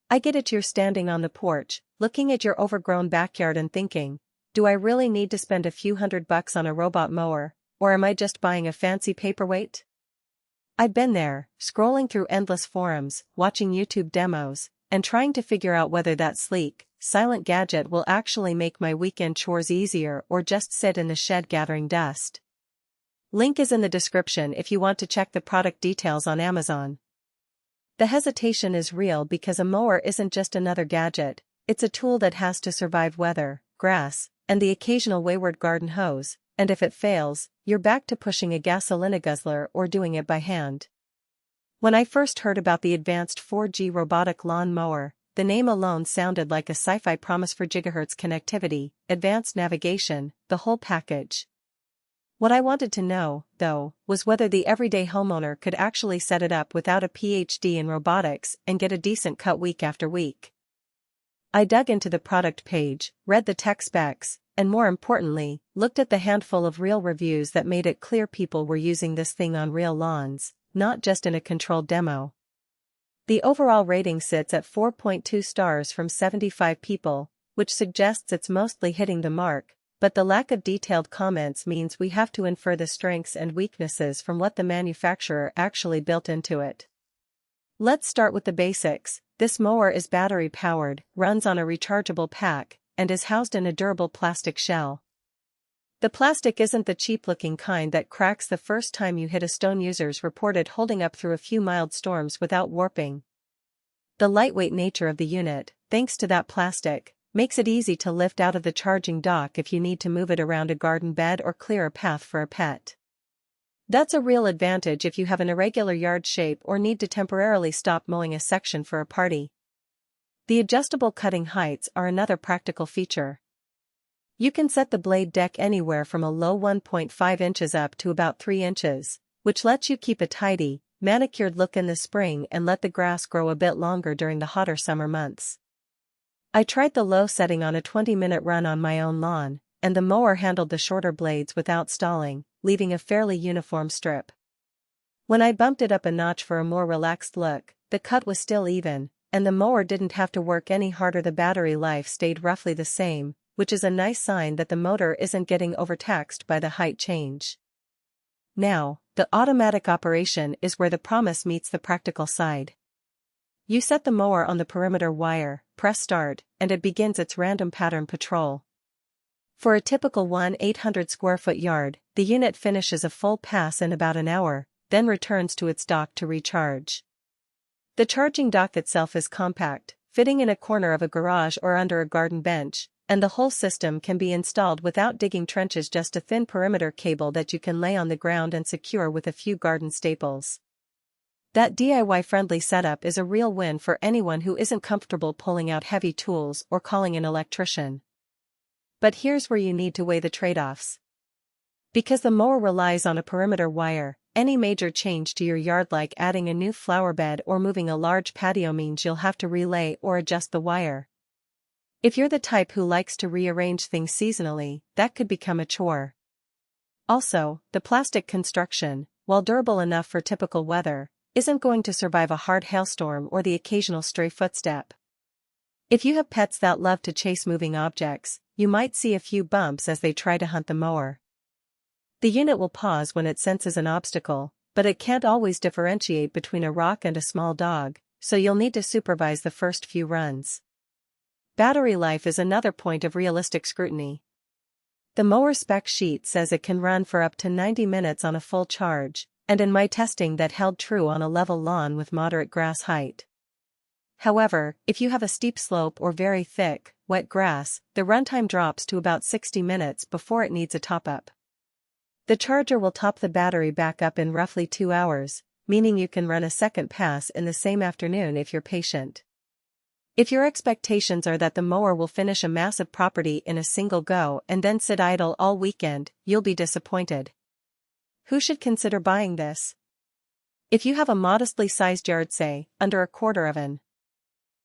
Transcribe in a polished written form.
I get it, you're standing on the porch, looking at your overgrown backyard and thinking, do I really need to spend a few $100 on a robot mower, or am I just buying a fancy paperweight? I've been there, scrolling through endless forums, watching YouTube demos, and trying to figure out whether that sleek, silent gadget will actually make my weekend chores easier or just sit in the shed gathering dust. Link is in the description if you want to check the product details on Amazon. The hesitation is real because a mower isn't just another gadget, it's a tool that has to survive weather, grass, and the occasional wayward garden hose, and if it fails, you're back to pushing a gasolina guzzler or doing it by hand. When I first heard about the advanced 4G robotic lawn mower, the name alone sounded like a sci-fi promise for gigahertz connectivity, advanced navigation, the whole package. What I wanted to know, though, was whether the everyday homeowner could actually set it up without a PhD in robotics and get a decent cut week after week. I dug into the product page, read the tech specs, and more importantly, looked at the handful of real reviews that made it clear people were using this thing on real lawns, not just in a controlled demo. The overall rating sits at 4.2 stars from 75 people, which suggests it's mostly hitting the mark, but the lack of detailed comments means we have to infer the strengths and weaknesses from what the manufacturer actually built into it. Let's start with the basics. This mower is battery-powered, runs on a rechargeable pack, and is housed in a durable plastic shell. The plastic isn't the cheap-looking kind that cracks the first time you hit a stone. Users reported holding up through a few mild storms without warping. The lightweight nature of the unit, thanks to that plastic, makes it easy to lift out of the charging dock if you need to move it around a garden bed or clear a path for a pet. That's a real advantage if you have an irregular yard shape or need to temporarily stop mowing a section for a party. The adjustable cutting heights are another practical feature. You can set the blade deck anywhere from a low 1.5 inches up to about 3 inches, which lets you keep a tidy, manicured look in the spring and let the grass grow a bit longer during the hotter summer months. I tried the low setting on a 20-minute run on my own lawn, and the mower handled the shorter blades without stalling, leaving a fairly uniform strip. When I bumped it up a notch for a more relaxed look, the cut was still even, and the mower didn't have to work any harder. The battery life stayed roughly the same, which is a nice sign that the motor isn't getting overtaxed by the height change. Now, the automatic operation is where the promise meets the practical side. You set the mower on the perimeter wire, press start, and it begins its random pattern patrol. For a typical 1/800 square foot yard, the unit finishes a full pass in about an hour, then returns to its dock to recharge. The charging dock itself is compact, fitting in a corner of a garage or under a garden bench, and the whole system can be installed without digging trenches. Just a thin perimeter cable that you can lay on the ground and secure with a few garden staples. That DIY-friendly setup is a real win for anyone who isn't comfortable pulling out heavy tools or calling an electrician. But here's where you need to weigh the trade-offs. Because the mower relies on a perimeter wire, any major change to your yard like adding a new flower bed or moving a large patio means you'll have to relay or adjust the wire. If you're the type who likes to rearrange things seasonally, that could become a chore. Also, the plastic construction, while durable enough for typical weather, isn't going to survive a hard hailstorm or the occasional stray footstep. If you have pets that love to chase moving objects, you might see a few bumps as they try to hunt the mower. The unit will pause when it senses an obstacle, but it can't always differentiate between a rock and a small dog, so you'll need to supervise the first few runs. Battery life is another point of realistic scrutiny. The mower spec sheet says it can run for up to 90 minutes on a full charge, and in my testing that held true on a level lawn with moderate grass height. However, if you have a steep slope or very thick, wet grass, the runtime drops to about 60 minutes before it needs a top-up. The charger will top the battery back up in roughly 2 hours, meaning you can run a second pass in the same afternoon if you're patient. If your expectations are that the mower will finish a massive property in a single go and then sit idle all weekend, you'll be disappointed. Who should consider buying this? If you have a modestly sized yard, say, under a quarter of an